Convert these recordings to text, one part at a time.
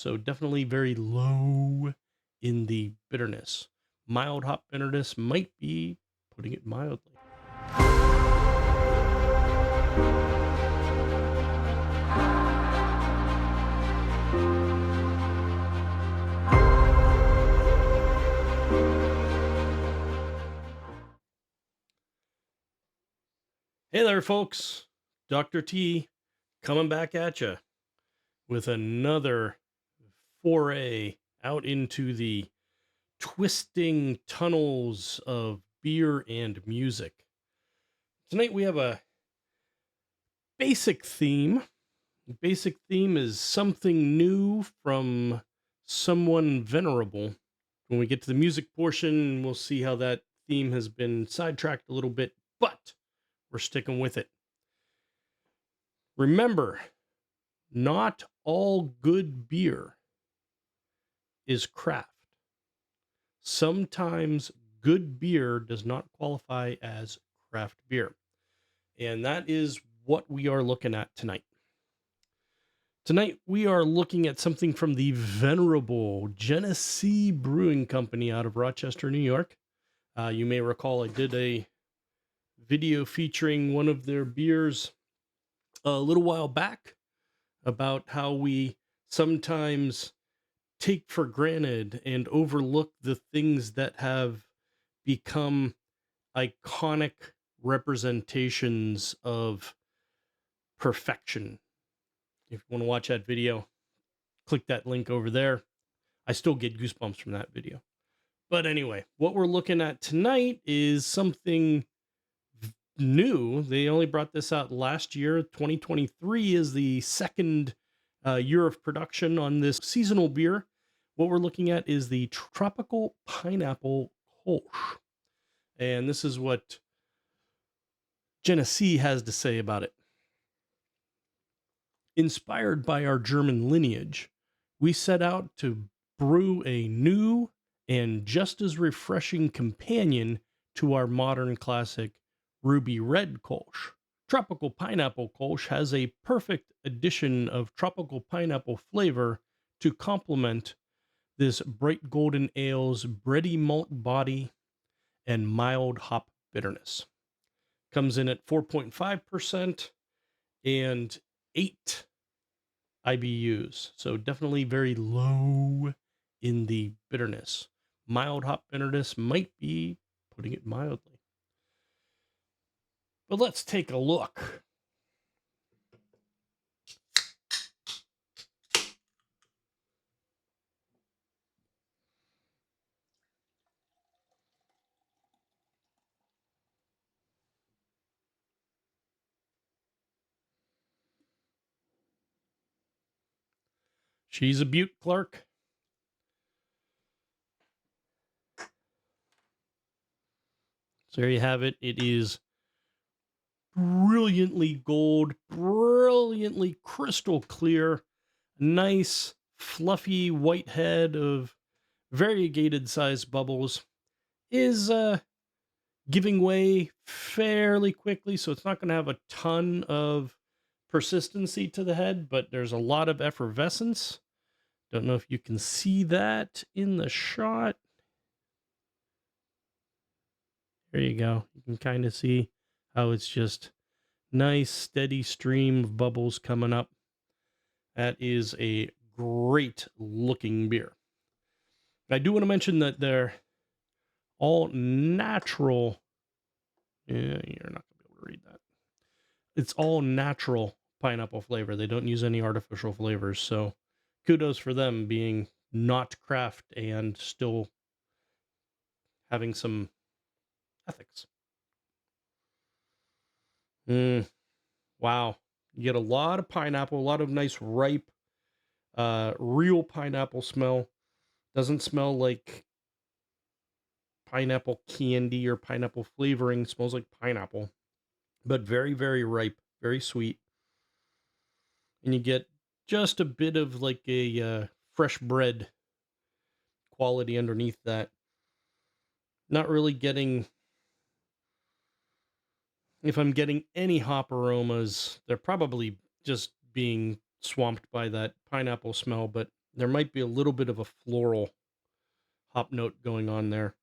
So definitely very low in the bitterness. Mild hop bitterness might be putting it mildly. Hey there, folks. Dr. T coming back at you with another foray out into the twisting tunnels of beer and music. Tonight we have a basic theme. The basic theme is something new from someone venerable. When we get to the music portion, we'll see how that theme has been sidetracked a little bit, but we're sticking with it. Remember, not all good beer is craft. Sometimes good beer does not qualify as craft beer. And that is what we are looking at tonight. Tonight, we are looking at something from the venerable Genesee Brewing Company out of Rochester, New York. You may recall I did a video featuring one of their beers a little while back about how we sometimes take for granted and overlook the things that have become iconic representations of perfection. If you want to watch that video, click that link over there. I still get goosebumps from that video. But anyway, what we're looking at tonight is something new. They only brought this out last year. 2023 is the second year of production on this seasonal beer. What we're looking at is the Tropical Pineapple Kolsch. And this is what Genesee has to say about it. Inspired by our German lineage, we set out to brew a new and just as refreshing companion to our modern classic Ruby Red Kolsch. Tropical Pineapple Kolsch has a perfect addition of tropical pineapple flavor to complement this bright golden ale's bready malt body and mild hop bitterness. Comes in at 4.5% and 8 IBUs. So definitely very low in the bitterness. Mild hop bitterness might be putting it mildly. But let's take a look. She's a beaut, Clark. So there you have it. It is brilliantly gold, brilliantly crystal clear, nice, fluffy white head of variegated size bubbles. Is giving way fairly quickly, so it's not going to have a ton of persistency to the head, but there's a lot of effervescence. Don't know if you can see that in the shot. There you go. You can kind of see how it's just nice, steady stream of bubbles coming up. That is a great looking beer. I do want to mention that they're all natural. Yeah, you're not going to be able to read that. It's all natural pineapple flavor. They don't use any artificial flavors. So kudos for them being not craft and still having some ethics. Wow. You get a lot of pineapple, a lot of nice ripe, real pineapple smell. Doesn't smell like pineapple candy or pineapple flavoring. Smells like pineapple, but very, very ripe, very sweet. And you get just a bit of like a fresh bread quality underneath that. Not really getting, if I'm getting any hop aromas, they're probably just being swamped by that pineapple smell, but There might be a little bit of a floral hop note going on there,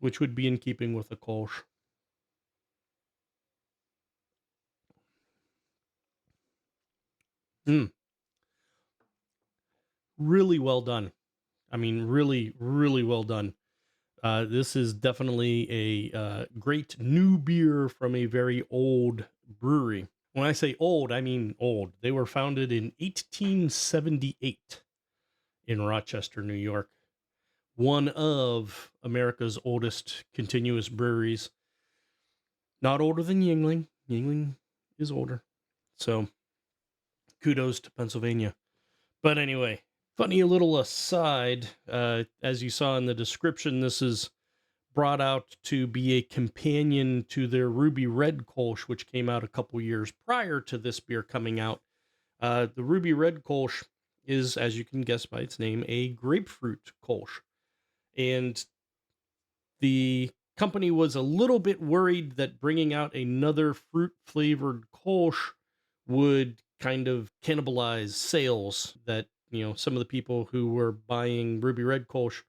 which would be in keeping with a Kolsch. Mm, really well done. I mean, really, really well done. This is definitely a great new beer from a very old brewery. When I say old, I mean old. They were founded in 1878 in Rochester, New York. One of America's oldest continuous breweries. Not older than Yingling. Yingling is older. So kudos to Pennsylvania. But anyway, funny little aside, as you saw in the description, this is brought out to be a companion to their Ruby Red Kolsch, which came out a couple years prior to this beer coming out. The Ruby Red Kolsch is, as you can guess by its name, a grapefruit Kolsch. And the company was a little bit worried that bringing out another fruit flavored Kolsch would kind of cannibalize sales, that, some of the people who were buying Ruby Red Kolsch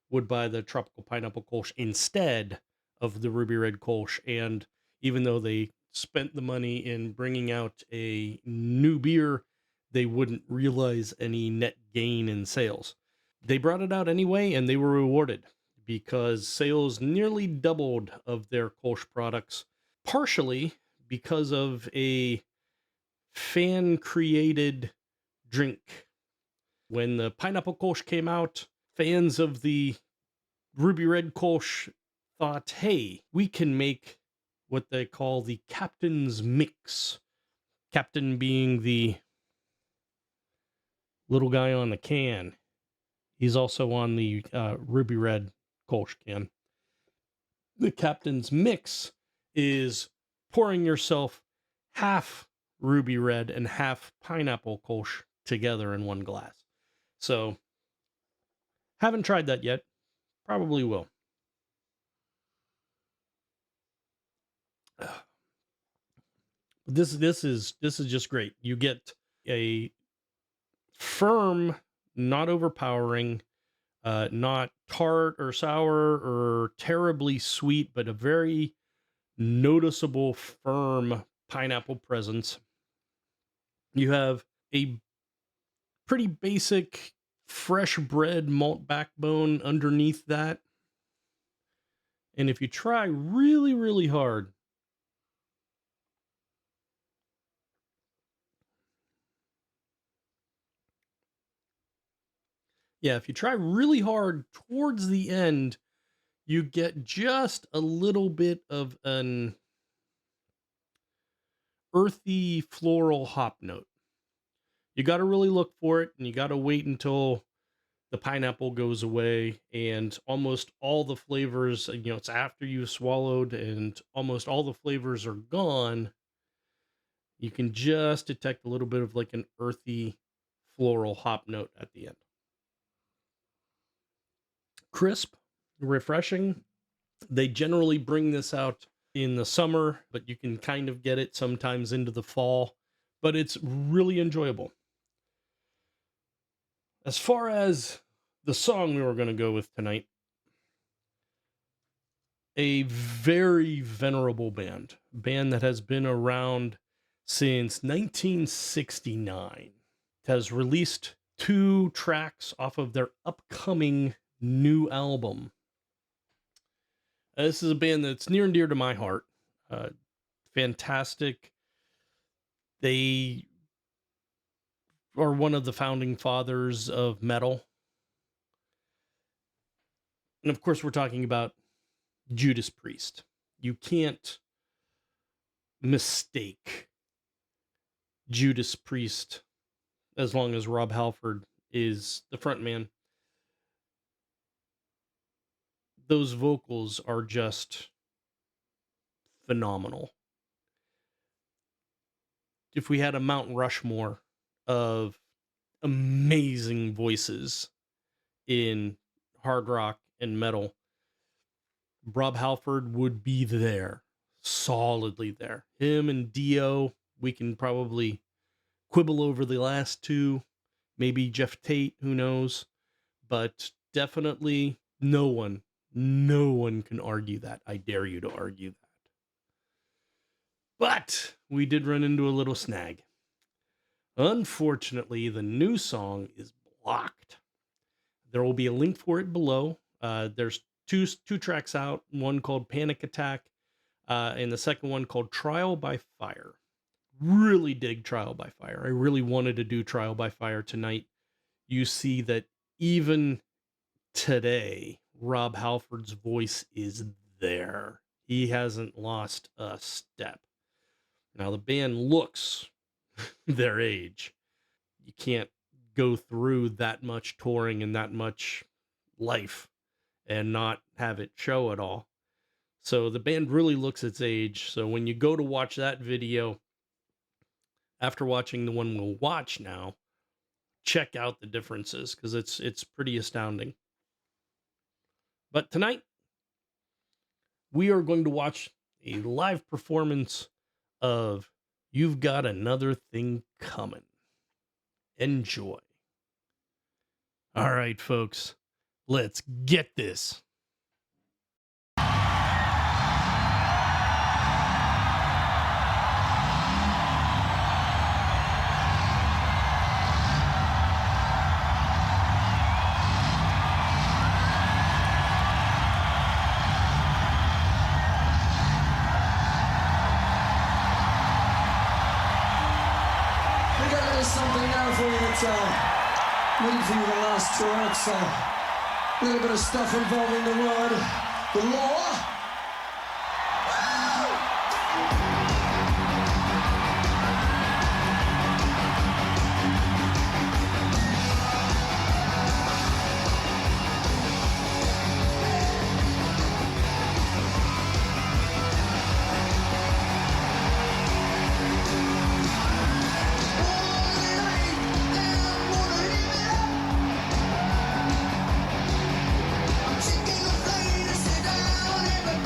would buy the tropical pineapple Kolsch instead of the Ruby Red Kolsch. And even though they spent the money in bringing out a new beer, they wouldn't realize any net gain in sales. They brought it out anyway, and they were rewarded because sales nearly doubled of their Kolsch products, partially because of a fan created drink. When the pineapple Kolsch came out, fans of the Ruby Red Kolsch thought, hey, we can make what they call the Captain's Mix. Captain being the little guy on the can. He's also on the Ruby Red Kolsch can. The Captain's Mix is pouring yourself half Ruby Red and half pineapple Kolsch together in one glass. So, haven't tried that yet. Probably will. This is just great. You get a firm, not overpowering, not tart or sour or terribly sweet, but a very noticeable, firm pineapple presence. You have a pretty basic fresh bread malt backbone underneath that. And if you try really, really hard, if you try really hard towards the end, you get just a little bit of an earthy floral hop note. You got to really look for it, and you got to wait until the pineapple goes away and almost all the flavors, it's after you've swallowed and almost all the flavors are gone. You can just detect a little bit of like an earthy floral hop note at the end. Crisp, refreshing. They generally bring this out in the summer, but you can kind of get it sometimes into the fall, but it's really enjoyable. As far as the song we were going to go with tonight, a very venerable band that has been around since 1969, has released 2 tracks off of their upcoming new album. This is a band that's near and dear to my heart. Fantastic. They are one of the founding fathers of metal. And of course, we're talking about Judas Priest. You can't mistake Judas Priest as long as Rob Halford is the front man. Those vocals are just phenomenal. If we had a Mount Rushmore of amazing voices in hard rock and metal, Rob Halford would be there, solidly there. Him and Dio, we can probably quibble over the last two. maybe Jeff Tate, who knows? But definitely no one can argue that. I dare you to argue that. But we did run into a little snag. Unfortunately, the new song is blocked. There will be a link for it below. There's two tracks out, one called Panic Attack, and the second one called Trial by Fire. Really dig Trial by Fire. I really wanted to do Trial by Fire tonight. You see that even today, Rob Halford's voice is there. He hasn't lost a step. Now, the band looks their age. You can't go through that much touring and that much life and not have it show at all. So the band really looks its age. So when you go to watch that video, after watching the one we'll watch now, check out the differences because it's pretty astounding. But tonight, we are going to watch a live performance of You've Got Another Thing Coming. Enjoy. All right, folks, let's get this. Something now for you that's waiting for you the last tour. It's a little bit of stuff involving the word, the law. Chicken the plane, sit down, everybody.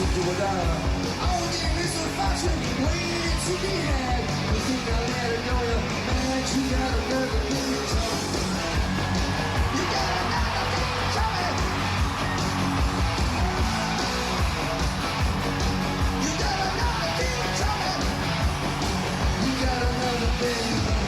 to do without her. All game is a fashion waiting to be had. You think I let her go, you man, you got another thing coming. You got another thing coming. You got another thing coming. You got another thing coming.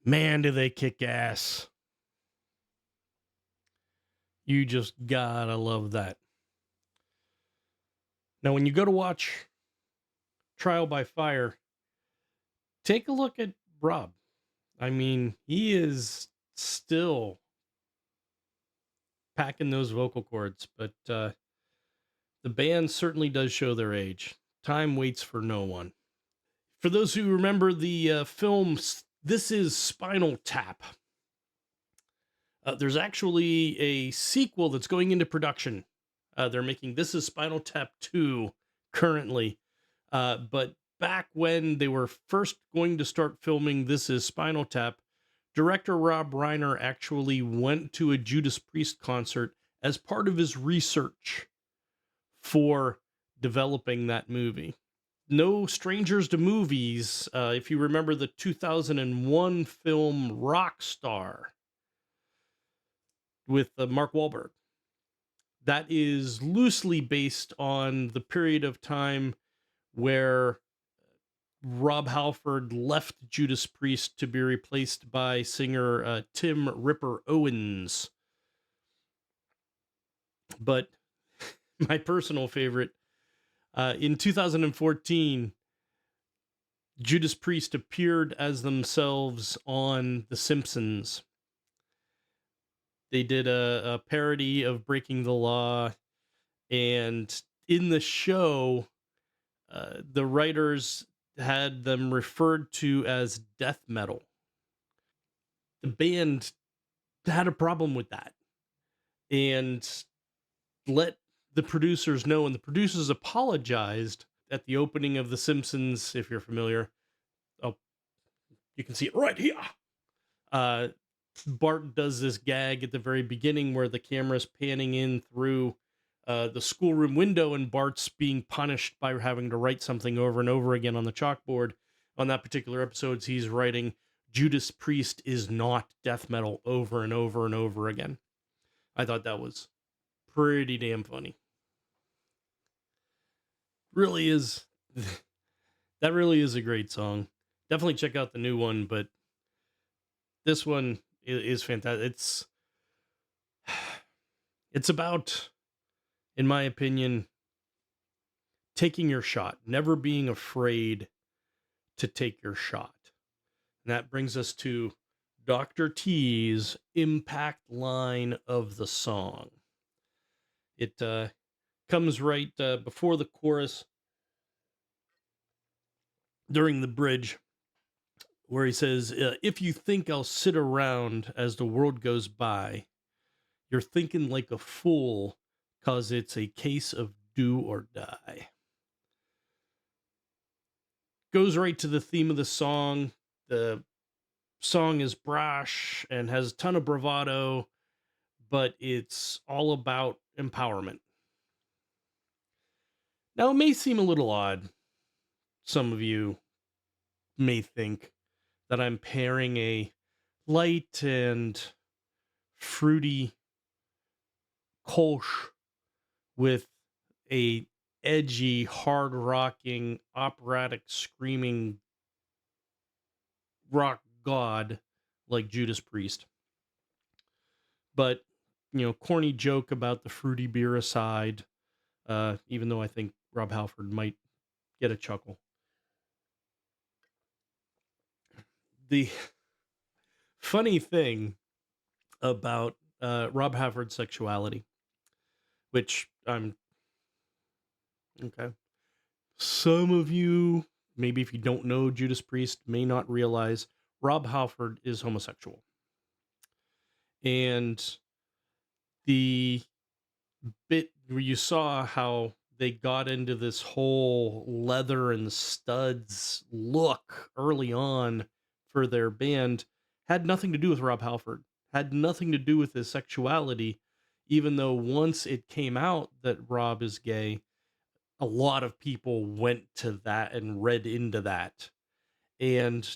Man, do they kick ass. You just gotta love that. Now, when you go to watch Trial by Fire, take a look at Rob. I mean, he is still packing those vocal cords, but the band certainly does show their age. Time waits for no one. For those who remember the film, This Is Spinal Tap, there's actually a sequel that's going into production. They're making This Is Spinal Tap 2 currently. But back when they were first going to start filming This Is Spinal Tap, director Rob Reiner actually went to a Judas Priest concert as part of his research for developing that movie. No strangers to movies. If you remember the 2001 film Rockstar with Mark Wahlberg, that is loosely based on the period of time where Rob Halford left Judas Priest to be replaced by singer Tim Ripper Owens. But my personal favorite, in 2014, Judas Priest appeared as themselves on The Simpsons. They did a parody of Breaking the Law, and in the show, the writers had them referred to as death metal. The band had a problem with that and let the producers know, and the producers apologized at the opening of The Simpsons. If you're familiar, oh, you can see it right here. Bart does this gag at the very beginning where the camera's panning in through the schoolroom window, and Bart's being punished by having to write something over and over again on the chalkboard. On that particular episode, he's writing Judas Priest is not death metal over and over and over again. I thought that was pretty damn funny. Really is. That really is a great song. Definitely check out the new one, but this one is fantastic. It's about, in my opinion, taking your shot, never being afraid to take your shot. And that brings us to Dr. T's impact line of the song. It comes right before the chorus, during the bridge, where he says, if you think I'll sit around as the world goes by, you're thinking like a fool, 'cause it's a case of do or die. Goes right to the theme of the song. The song is brash and has a ton of bravado, but it's all about empowerment. Now, it may seem a little odd. Some of you may think that I'm pairing a light and fruity Kolsch with a edgy, hard rocking, operatic, screaming rock god like Judas Priest. But corny joke about the fruity beer aside, even though I think Rob Halford might get a chuckle. The funny thing about Rob Halford's sexuality, which I'm okay. Some of you, maybe if you don't know Judas Priest, may not realize Rob Halford is homosexual. And the bit where you saw how they got into this whole leather and studs look early on for their band had nothing to do with Rob Halford, had nothing to do with his sexuality, even though once it came out that Rob is gay, a lot of people went to that and read into that. And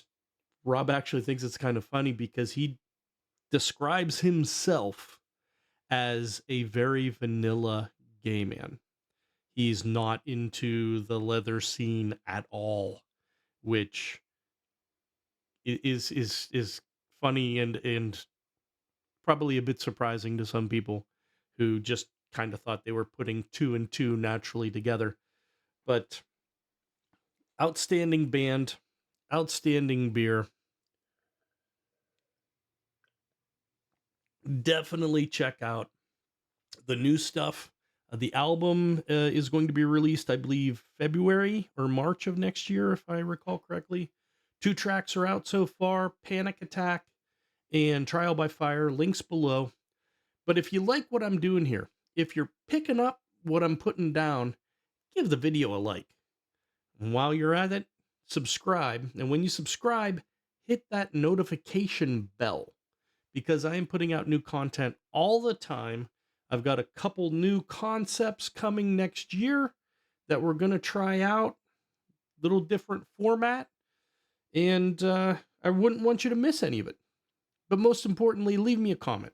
Rob actually thinks it's kind of funny because he describes himself as a very vanilla gay man. He's not into the leather scene at all, which is funny and probably a bit surprising to some people who just kind of thought they were putting two and two naturally together. But outstanding band, outstanding beer. Definitely check out the new stuff. The album is going to be released, I believe, February or March of next year, if I recall correctly. Two tracks are out so far: Panic Attack and Trial by Fire. Links below. But if you like what I'm doing here, if you're picking up what I'm putting down, give the video a like. And while you're at it, subscribe. And when you subscribe, hit that notification bell because I am putting out new content all the time. I've got a couple new concepts coming next year that we're going to try out, little different format, and I wouldn't want you to miss any of it. But most importantly, leave me a comment.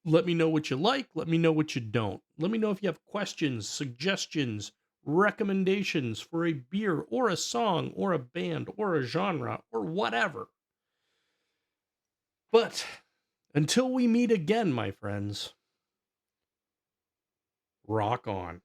Let me know what you like. Let me know what you don't. Let me know if you have questions, suggestions, recommendations for a beer or a song or a band or a genre or whatever. But until we meet again, my friends, rock on.